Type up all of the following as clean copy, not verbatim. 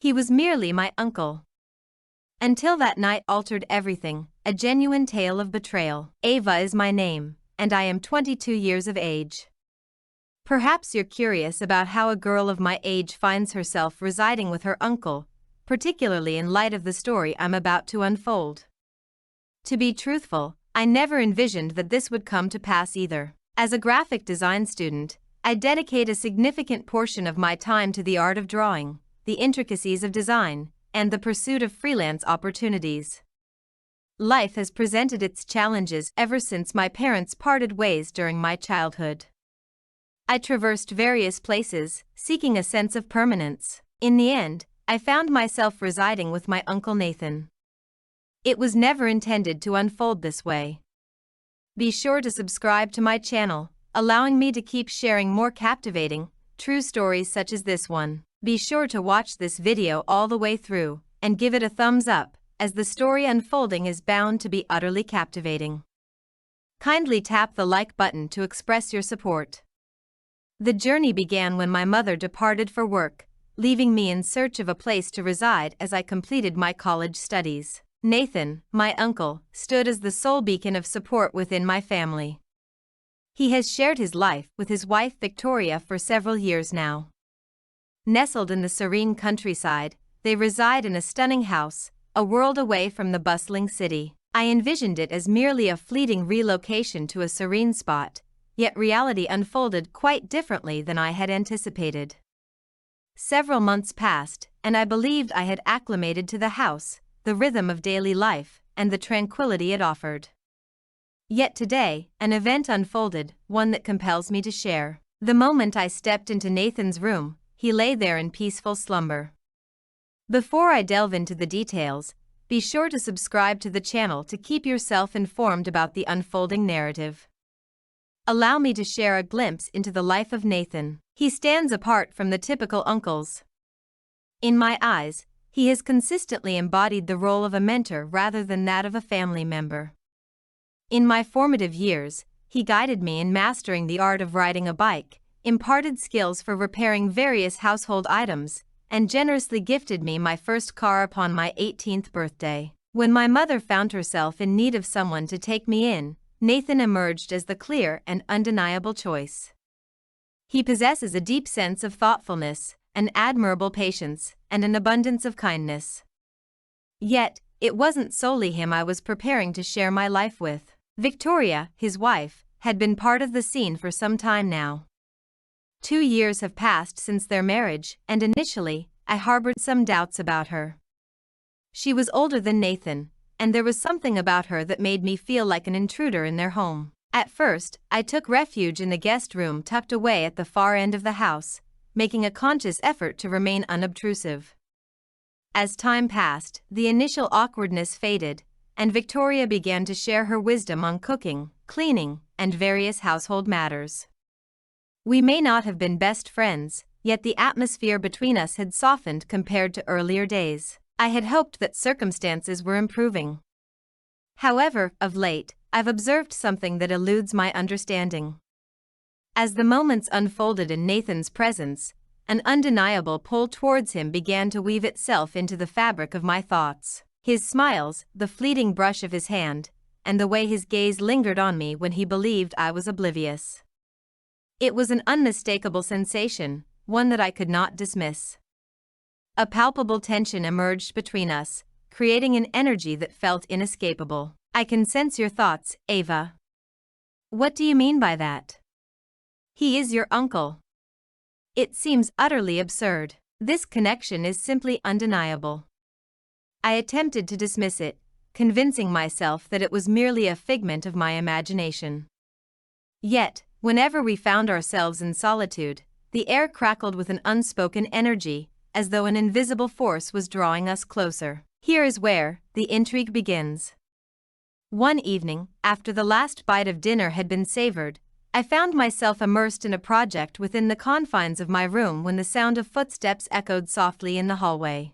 He was merely my uncle. Until that night altered everything, a genuine tale of betrayal. Ava is my name, and I am 22 years of age. Perhaps you're curious about how a girl of my age finds herself residing with her uncle, particularly in light of the story I'm about to unfold. To be truthful, I never envisioned that this would come to pass either. As a graphic design student, I dedicate a significant portion of my time to the art of drawing, the intricacies of design, and the pursuit of freelance opportunities. Life has presented its challenges ever since my parents parted ways during my childhood. I traversed various places, seeking a sense of permanence. In the end, I found myself residing with my Uncle Nathan. It was never intended to unfold this way. Be sure to subscribe to my channel, allowing me to keep sharing more captivating, true stories such as this one. Be sure to watch this video all the way through, and give it a thumbs up, as the story unfolding is bound to be utterly captivating. Kindly tap the like button to express your support. The journey began when my mother departed for work, leaving me in search of a place to reside as I completed my college studies. Nathan, my uncle, stood as the sole beacon of support within my family. He has shared his life with his wife Victoria for several years now. Nestled in the serene countryside, they reside in a stunning house, a world away from the bustling city. I envisioned it as merely a fleeting relocation to a serene spot, yet reality unfolded quite differently than I had anticipated. Several months passed, and I believed I had acclimated to the house, the rhythm of daily life, and the tranquility it offered. Yet today, an event unfolded, one that compels me to share. The moment I stepped into Nathan's room, he lay there in peaceful slumber. Before I delve into the details, be sure to subscribe to the channel to keep yourself informed about the unfolding narrative. Allow me to share a glimpse into the life of Nathan. He stands apart from the typical uncles. In my eyes, he has consistently embodied the role of a mentor rather than that of a family member. In my formative years, he guided me in mastering the art of riding a bike, imparted skills for repairing various household items, and generously gifted me my first car upon my 18th birthday. When my mother found herself in need of someone to take me in, Nathan emerged as the clear and undeniable choice. He possesses a deep sense of thoughtfulness, an admirable patience, and an abundance of kindness. Yet, it wasn't solely him I was preparing to share my life with. Victoria, his wife, had been part of the scene for some time now. 2 years have passed since their marriage, and initially, I harbored some doubts about her. She was older than Nathan, and there was something about her that made me feel like an intruder in their home. At first, I took refuge in the guest room tucked away at the far end of the house, making a conscious effort to remain unobtrusive. As time passed, the initial awkwardness faded, and Victoria began to share her wisdom on cooking, cleaning, and various household matters. We may not have been best friends, yet the atmosphere between us had softened compared to earlier days. I had hoped that circumstances were improving. However, of late, I've observed something that eludes my understanding. As the moments unfolded in Nathan's presence, an undeniable pull towards him began to weave itself into the fabric of my thoughts. His smiles, the fleeting brush of his hand, and the way his gaze lingered on me when he believed I was oblivious. It was an unmistakable sensation, one that I could not dismiss. A palpable tension emerged between us, creating an energy that felt inescapable. I can sense your thoughts, Ava. What do you mean by that? He is your uncle. It seems utterly absurd. This connection is simply undeniable. I attempted to dismiss it, convincing myself that it was merely a figment of my imagination. Yet, whenever we found ourselves in solitude, the air crackled with an unspoken energy, as though an invisible force was drawing us closer. Here is where the intrigue begins. One evening, after the last bite of dinner had been savored, I found myself immersed in a project within the confines of my room when the sound of footsteps echoed softly in the hallway.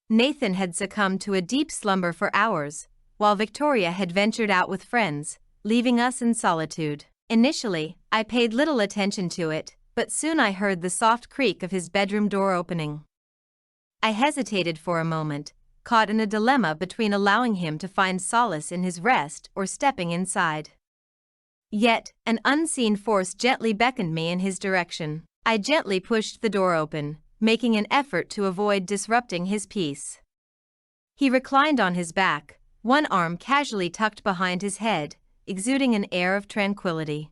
Nathan had succumbed to a deep slumber for hours, while Victoria had ventured out with friends, leaving us in solitude. Initially, I paid little attention to it, but soon I heard the soft creak of his bedroom door opening. I hesitated for a moment, caught in a dilemma between allowing him to find solace in his rest or stepping inside. Yet, an unseen force gently beckoned me in his direction. I gently pushed the door open, making an effort to avoid disrupting his peace. He reclined on his back, one arm casually tucked behind his head, exuding an air of tranquility.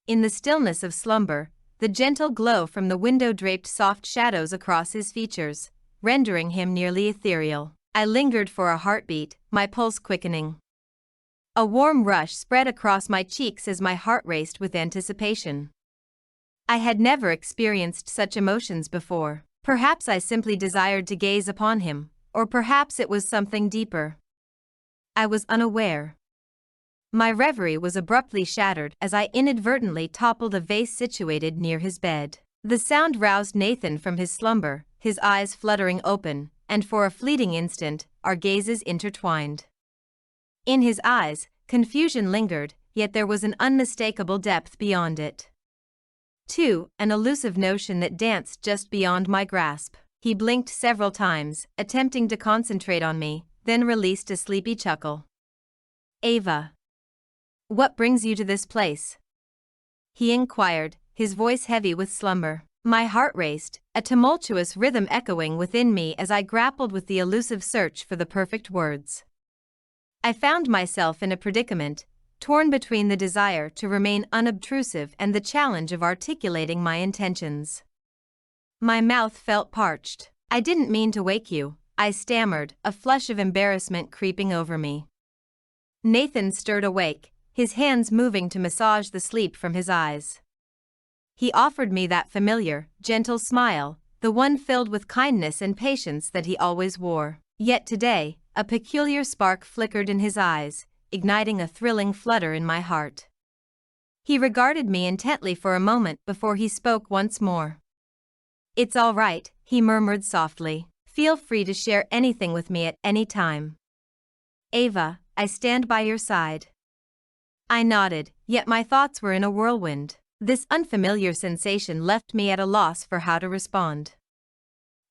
In the stillness of slumber, the gentle glow from the window draped soft shadows across his features, rendering him nearly ethereal. I lingered for a heartbeat, my pulse quickening. A warm rush spread across my cheeks as my heart raced with anticipation. I had never experienced such emotions before. Perhaps I simply desired to gaze upon him, or perhaps it was something deeper. I was unaware. My reverie was abruptly shattered as I inadvertently toppled a vase situated near his bed. The sound roused Nathan from his slumber, his eyes fluttering open, and for a fleeting instant, our gazes intertwined. In his eyes, confusion lingered, yet there was an unmistakable depth beyond it. Too, an elusive notion that danced just beyond my grasp. He blinked several times, attempting to concentrate on me, then released a sleepy chuckle. "Ava, what brings you to this place?" he inquired, his voice heavy with slumber. My heart raced, a tumultuous rhythm echoing within me as I grappled with the elusive search for the perfect words. I found myself in a predicament, torn between the desire to remain unobtrusive and the challenge of articulating my intentions. My mouth felt parched. "I didn't mean to wake you," I stammered, a flush of embarrassment creeping over me. Nathan stirred awake, his hands moving to massage the sleep from his eyes. He offered me that familiar, gentle smile, the one filled with kindness and patience that he always wore. Yet today, a peculiar spark flickered in his eyes, igniting a thrilling flutter in my heart. He regarded me intently for a moment before he spoke once more. "It's all right," he murmured softly. "Feel free to share anything with me at any time. Ava, I stand by your side." I nodded, yet my thoughts were in a whirlwind. This unfamiliar sensation left me at a loss for how to respond.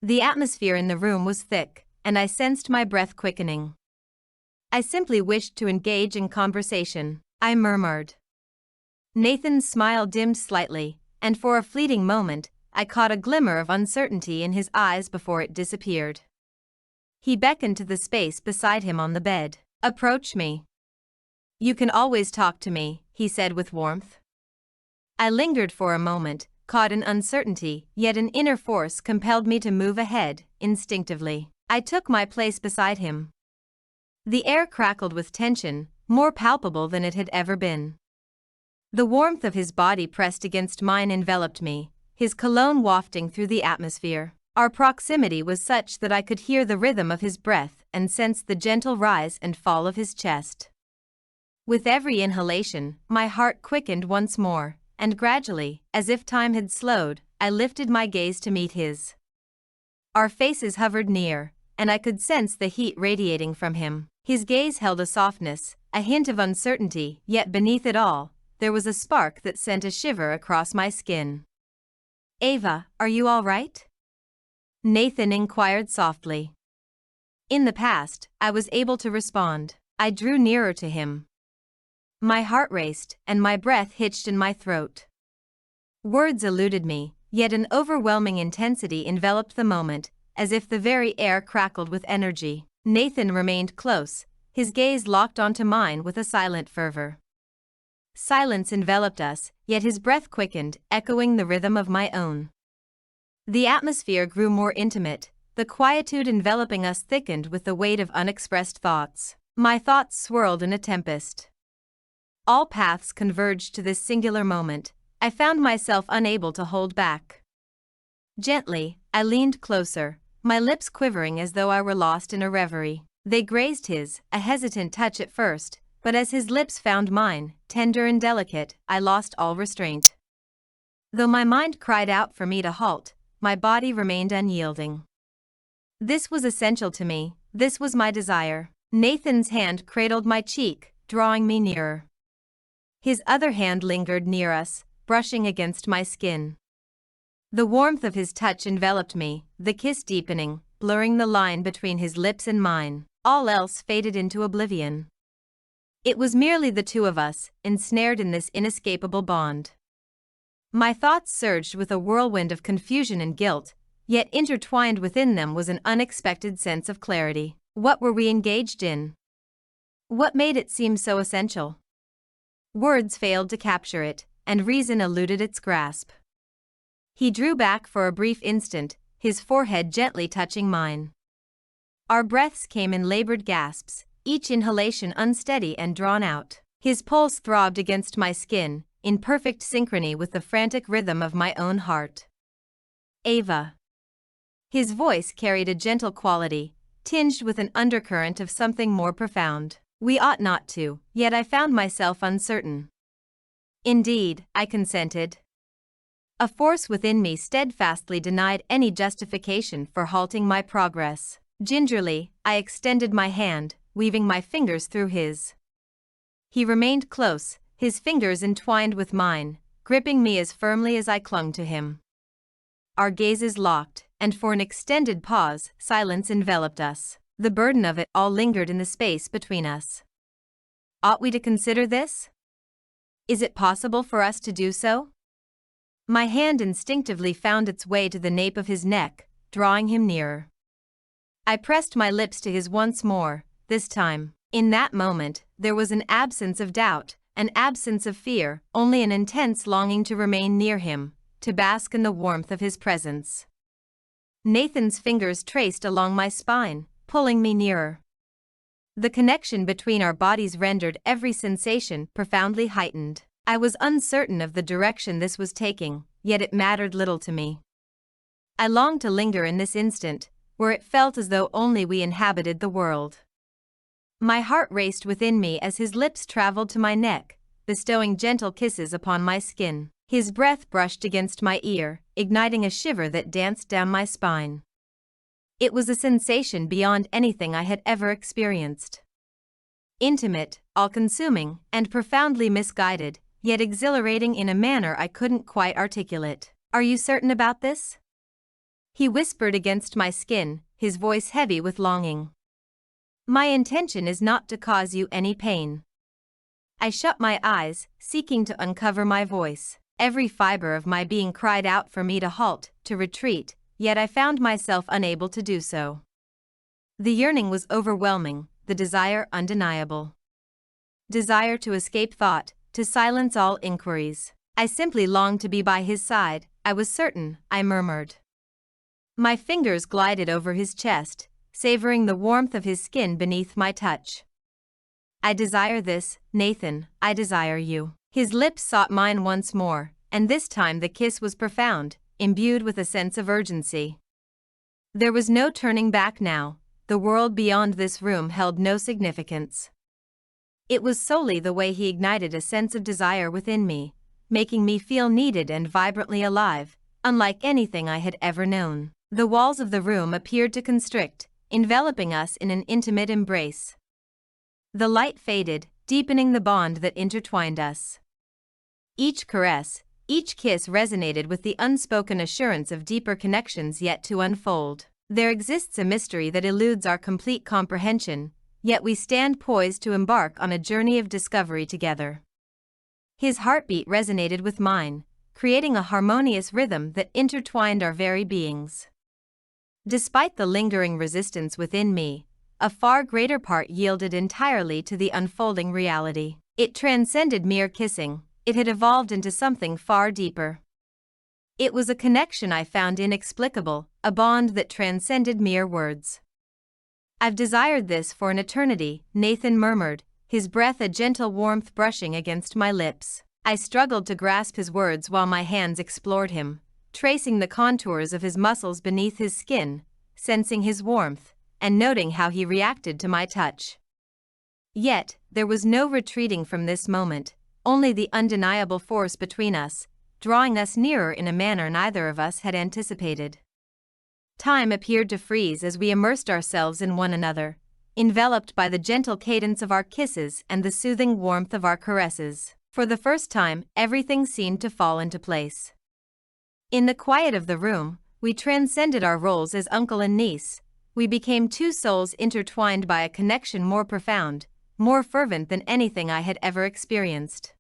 The atmosphere in the room was thick, and I sensed my breath quickening. "I simply wished to engage in conversation," I murmured. Nathan's smile dimmed slightly, and for a fleeting moment, I caught a glimmer of uncertainty in his eyes before it disappeared. He beckoned to the space beside him on the bed. "Approach me. You can always talk to me," he said with warmth. I lingered for a moment, caught in uncertainty, yet an inner force compelled me to move ahead, instinctively. I took my place beside him. The air crackled with tension, more palpable than it had ever been. The warmth of his body pressed against mine enveloped me, his cologne wafting through the atmosphere. Our proximity was such that I could hear the rhythm of his breath and sense the gentle rise and fall of his chest. With every inhalation, my heart quickened once more, and gradually, as if time had slowed, I lifted my gaze to meet his. Our faces hovered near, and I could sense the heat radiating from him. His gaze held a softness, a hint of uncertainty, yet beneath it all, there was a spark that sent a shiver across my skin. "Ava, are you all right?" Nathan inquired softly. In the past, I was able to respond. I drew nearer to him. My heart raced, and my breath hitched in my throat. Words eluded me, yet an overwhelming intensity enveloped the moment, as if the very air crackled with energy. Nathan remained close, his gaze locked onto mine with a silent fervor. Silence enveloped us, yet his breath quickened, echoing the rhythm of my own. The atmosphere grew more intimate, the quietude enveloping us thickened with the weight of unexpressed thoughts. My thoughts swirled in a tempest. All paths converged to this singular moment. I found myself unable to hold back. Gently, I leaned closer, my lips quivering as though I were lost in a reverie. They grazed his, a hesitant touch at first, but as his lips found mine, tender and delicate, I lost all restraint. Though my mind cried out for me to halt, my body remained unyielding. This was essential to me, this was my desire. Nathan's hand cradled my cheek, drawing me nearer. His other hand lingered near us, brushing against my skin. The warmth of his touch enveloped me, the kiss deepening, blurring the line between his lips and mine. All else faded into oblivion. It was merely the two of us, ensnared in this inescapable bond. My thoughts surged with a whirlwind of confusion and guilt, yet intertwined within them was an unexpected sense of clarity. What were we engaged in? What made it seem so essential? Words failed to capture it, and reason eluded its grasp. He drew back for a brief instant, his forehead gently touching mine. Our breaths came in labored gasps, each inhalation unsteady and drawn out. His pulse throbbed against my skin, in perfect synchrony with the frantic rhythm of my own heart. Ava. His voice carried a gentle quality, tinged with an undercurrent of something more profound. We ought not to, yet I found myself uncertain. Indeed, I consented. A force within me steadfastly denied any justification for halting my progress. Gingerly, I extended my hand, weaving my fingers through his. He remained close, his fingers entwined with mine, gripping me as firmly as I clung to him. Our gazes locked, and for an extended pause, silence enveloped us. The burden of it all lingered in the space between us. Ought we to consider this? Is it possible for us to do so? My hand instinctively found its way to the nape of his neck, drawing him nearer. I pressed my lips to his once more, this time. In that moment, there was an absence of doubt, an absence of fear, only an intense longing to remain near him, to bask in the warmth of his presence. Nathan's fingers traced along my spine, pulling me nearer. The connection between our bodies rendered every sensation profoundly heightened. I was uncertain of the direction this was taking, yet it mattered little to me. I longed to linger in this instant, where it felt as though only we inhabited the world. My heart raced within me as his lips traveled to my neck, bestowing gentle kisses upon my skin. His breath brushed against my ear, igniting a shiver that danced down my spine. It was a sensation beyond anything I had ever experienced. Intimate, all-consuming, and profoundly misguided, yet exhilarating in a manner I couldn't quite articulate. Are you certain about this? He whispered against my skin, his voice heavy with longing. My intention is not to cause you any pain. I shut my eyes, seeking to uncover my voice. Every fiber of my being cried out for me to halt, to retreat, yet I found myself unable to do so. The yearning was overwhelming, the desire undeniable. Desire to escape thought, to silence all inquiries. I simply longed to be by his side, I was certain, I murmured. My fingers glided over his chest, savoring the warmth of his skin beneath my touch. I desire this, Nathan, I desire you. His lips sought mine once more, and this time the kiss was profound, imbued with a sense of urgency. There was no turning back now, the world beyond this room held no significance. It was solely the way he ignited a sense of desire within me, making me feel needed and vibrantly alive, unlike anything I had ever known. The walls of the room appeared to constrict, enveloping us in an intimate embrace. The light faded, deepening the bond that intertwined us. Each caress, each kiss resonated with the unspoken assurance of deeper connections yet to unfold. There exists a mystery that eludes our complete comprehension, yet we stand poised to embark on a journey of discovery together. His heartbeat resonated with mine, creating a harmonious rhythm that intertwined our very beings. Despite the lingering resistance within me, a far greater part yielded entirely to the unfolding reality. It transcended mere kissing, it had evolved into something far deeper. It was a connection I found inexplicable, a bond that transcended mere words. I've desired this for an eternity, Nathan murmured, his breath a gentle warmth brushing against my lips. I struggled to grasp his words while my hands explored him, tracing the contours of his muscles beneath his skin, sensing his warmth, and noting how he reacted to my touch. Yet, there was no retreating from this moment, only the undeniable force between us, drawing us nearer in a manner neither of us had anticipated. Time appeared to freeze as we immersed ourselves in one another, enveloped by the gentle cadence of our kisses and the soothing warmth of our caresses. For the first time, everything seemed to fall into place. In the quiet of the room, we transcended our roles as uncle and niece, We became two souls intertwined by a connection more profound, more fervent than anything I had ever experienced.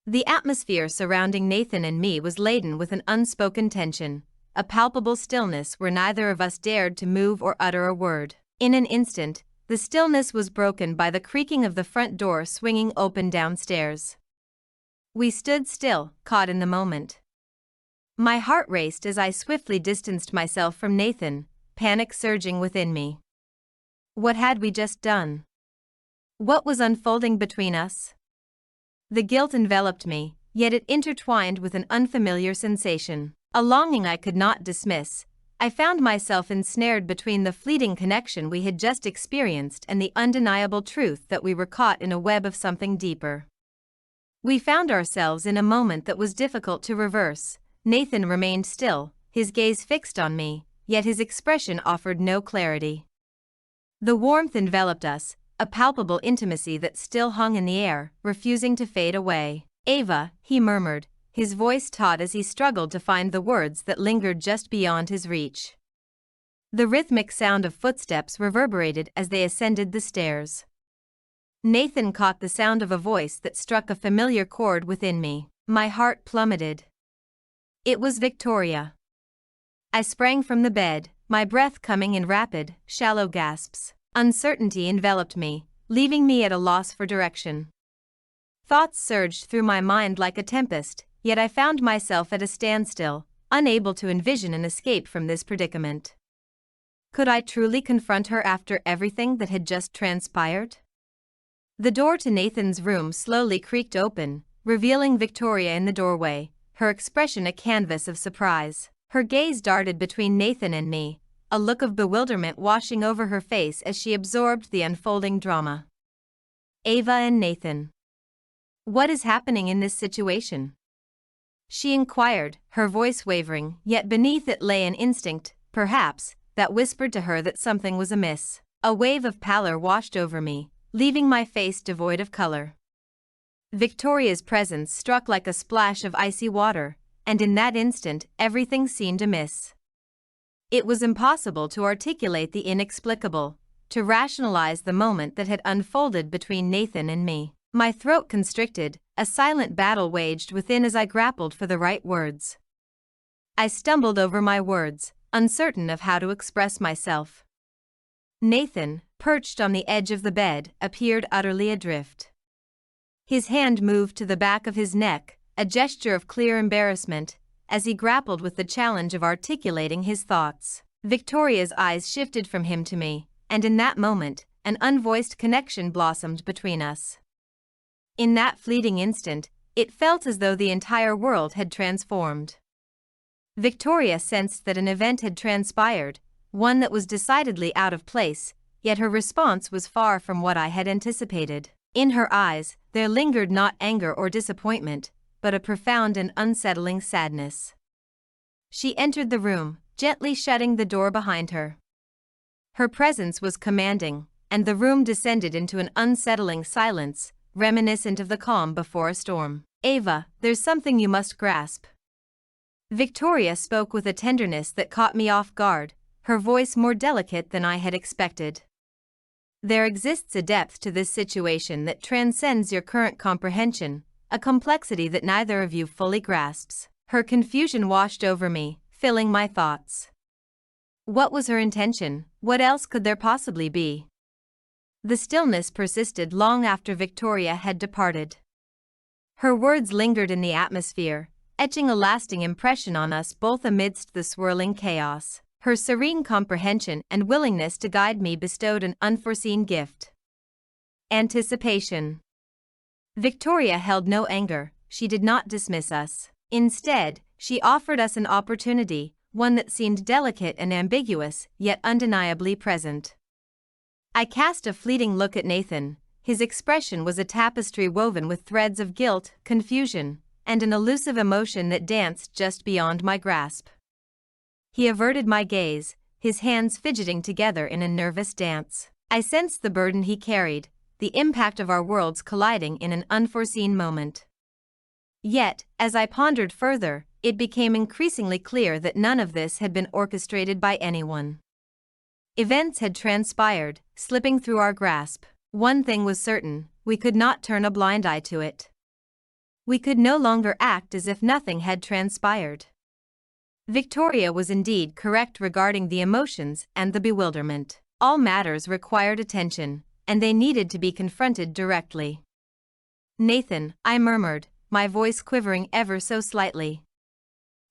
The atmosphere surrounding Nathan and me was laden with an unspoken tension, a palpable stillness where neither of us dared to move or utter a word. In an instant, the stillness was broken by the creaking of the front door swinging open downstairs. We stood still, caught in the moment. My heart raced as I swiftly distanced myself from Nathan, panic surging within me. What had we just done? What was unfolding between us? The guilt enveloped me, yet it intertwined with an unfamiliar sensation, a longing I could not dismiss. I found myself ensnared between the fleeting connection we had just experienced and the undeniable truth that we were caught in a web of something deeper. We found ourselves in a moment that was difficult to reverse. Nathan remained still, his gaze fixed on me, yet his expression offered no clarity. The warmth enveloped us, a palpable intimacy that still hung in the air, refusing to fade away. "Ava," he murmured, his voice taut as he struggled to find the words that lingered just beyond his reach. The rhythmic sound of footsteps reverberated as they ascended the stairs. Nathan caught the sound of a voice that struck a familiar chord within me. My heart plummeted. It was Victoria. I sprang from the bed, my breath coming in rapid, shallow gasps. Uncertainty enveloped me, leaving me at a loss for direction. Thoughts surged through my mind like a tempest, yet I found myself at a standstill, unable to envision an escape from this predicament. Could I truly confront her after everything that had just transpired? The door to Nathan's room slowly creaked open, revealing Victoria in the doorway, her expression a canvas of surprise. Her gaze darted between Nathan and me, a look of bewilderment washing over her face as she absorbed the unfolding drama. "Ava and Nathan. What is happening in this situation?" she inquired, her voice wavering, yet beneath it lay an instinct, perhaps, that whispered to her that something was amiss. A wave of pallor washed over me, leaving my face devoid of color. Victoria's presence struck like a splash of icy water, and in that instant everything seemed amiss. It was impossible to articulate the inexplicable, to rationalize the moment that had unfolded between Nathan and me. My throat constricted, a silent battle waged within as I grappled for the right words. I stumbled over my words, uncertain of how to express myself. Nathan, perched on the edge of the bed, appeared utterly adrift. His hand moved to the back of his neck, a gesture of clear embarrassment, as he grappled with the challenge of articulating his thoughts. Victoria's eyes shifted from him to me, and in that moment, an unvoiced connection blossomed between us. In that fleeting instant, it felt as though the entire world had transformed. Victoria sensed that an event had transpired, one that was decidedly out of place, yet her response was far from what I had anticipated. In her eyes, there lingered not anger or disappointment, but a profound and unsettling sadness. She entered the room, gently shutting the door behind her. Her presence was commanding, and the room descended into an unsettling silence, reminiscent of the calm before a storm. "Ava, there's something you must grasp." Victoria spoke with a tenderness that caught me off guard, her voice more delicate than I had expected. "There exists a depth to this situation that transcends your current comprehension, a complexity that neither of you fully grasps." Her confusion washed over me, filling my thoughts. What was her intention? What else could there possibly be? The stillness persisted long after Victoria had departed. Her words lingered in the atmosphere, etching a lasting impression on us both amidst the swirling chaos. Her serene comprehension and willingness to guide me bestowed an unforeseen gift. Anticipation. Victoria held no anger, she did not dismiss us. Instead, she offered us an opportunity, one that seemed delicate and ambiguous, yet undeniably present. I cast a fleeting look at Nathan. His expression was a tapestry woven with threads of guilt, confusion, and an elusive emotion that danced just beyond my grasp. He averted my gaze, his hands fidgeting together in a nervous dance. I sensed the burden he carried, the impact of our worlds colliding in an unforeseen moment. Yet, as I pondered further, it became increasingly clear that none of this had been orchestrated by anyone. Events had transpired, slipping through our grasp. One thing was certain, we could not turn a blind eye to it. We could no longer act as if nothing had transpired. Victoria was indeed correct regarding the emotions and the bewilderment. All matters required attention, and they needed to be confronted directly. "Nathan," I murmured, my voice quivering ever so slightly.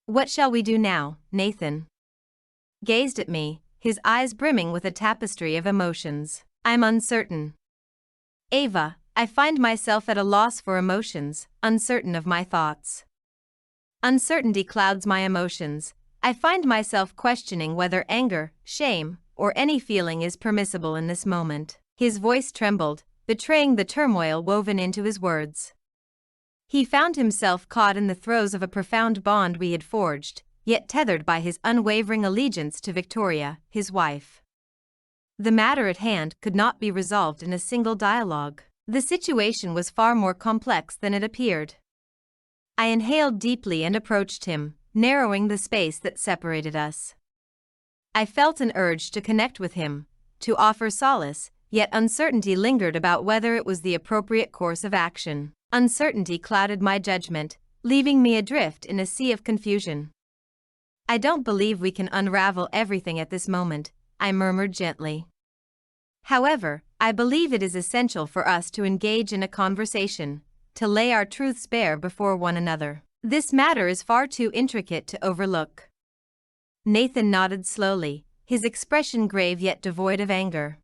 "What shall we do now, Nathan?" Gazed at me, his eyes brimming with a tapestry of emotions. "I'm uncertain. Ava, I find myself at a loss for emotions, uncertain of my thoughts. Uncertainty clouds my emotions. I find myself questioning whether anger, shame, or any feeling is permissible in this moment." His voice trembled, betraying the turmoil woven into his words. He found himself caught in the throes of a profound bond we had forged, yet tethered by his unwavering allegiance to Victoria, his wife. The matter at hand could not be resolved in a single dialogue. The situation was far more complex than it appeared. I inhaled deeply and approached him, narrowing the space that separated us. I felt an urge to connect with him, to offer solace, yet uncertainty lingered about whether it was the appropriate course of action. Uncertainty clouded my judgment, leaving me adrift in a sea of confusion. "I don't believe we can unravel everything at this moment," I murmured gently. "However, I believe it is essential for us to engage in a conversation, to lay our truths bare before one another. This matter is far too intricate to overlook." Nathan nodded slowly, his expression grave yet devoid of anger.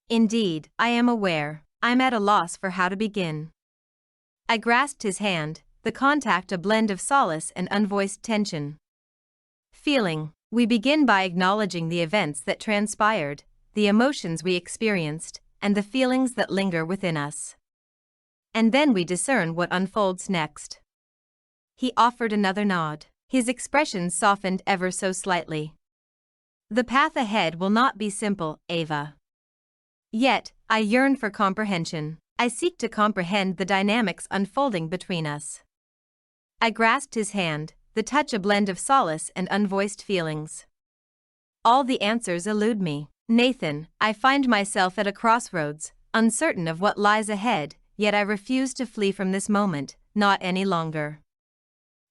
"Indeed, I am aware. I'm at a loss for how to begin." I grasped his hand, the contact a blend of solace and unvoiced tension. "Feeling. We begin by acknowledging the events that transpired, the emotions we experienced, and the feelings that linger within us. And then we discern what unfolds next." He offered another nod. His expression softened ever so slightly. "The path ahead will not be simple, Ava. Yet, I yearn for comprehension. I seek to comprehend the dynamics unfolding between us." I grasped his hand, the touch a blend of solace and unvoiced feelings. "All the answers elude me, Nathan. I find myself at a crossroads, uncertain of what lies ahead, yet I refuse to flee from this moment, not any longer."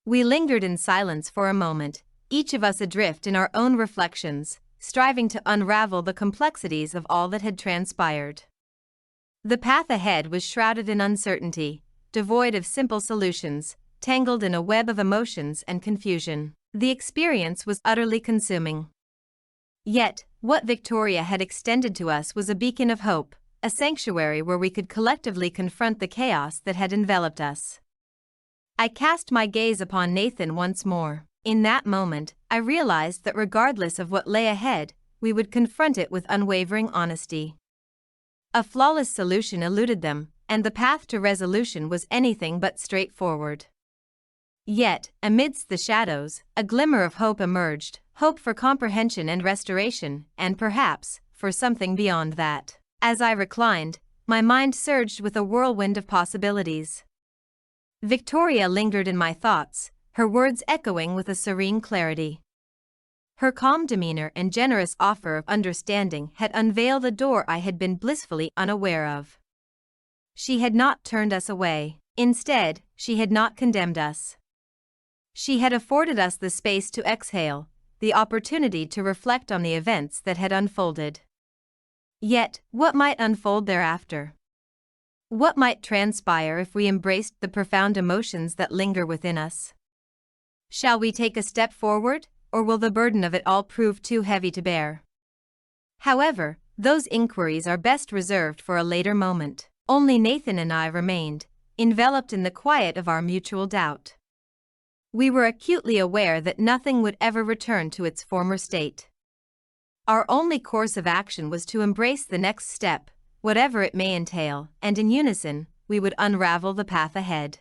We lingered in silence for a moment, each of us adrift in our own reflections, striving to unravel the complexities of all that had transpired. The path ahead was shrouded in uncertainty, devoid of simple solutions, tangled in a web of emotions and confusion. The experience was utterly consuming. Yet, what Victoria had extended to us was a beacon of hope, a sanctuary where we could collectively confront the chaos that had enveloped us. I cast my gaze upon Nathan once more. In that moment, I realized that regardless of what lay ahead, we would confront it with unwavering honesty. A flawless solution eluded them, and the path to resolution was anything but straightforward. Yet, amidst the shadows, a glimmer of hope emerged, hope for comprehension and restoration, and perhaps, for something beyond that. As I reclined, my mind surged with a whirlwind of possibilities. Victoria lingered in my thoughts, her words echoing with a serene clarity. Her calm demeanor and generous offer of understanding had unveiled a door I had been blissfully unaware of. She had not turned us away. Instead, she had not condemned us. She had afforded us the space to exhale, the opportunity to reflect on the events that had unfolded. Yet, what might unfold thereafter? What might transpire if we embraced the profound emotions that linger within us? Shall we take a step forward, or will the burden of it all prove too heavy to bear? However, those inquiries are best reserved for a later moment. Only Nathan and I remained, enveloped in the quiet of our mutual doubt. We were acutely aware that nothing would ever return to its former state. Our only course of action was to embrace the next step, whatever it may entail, and in unison, we would unravel the path ahead.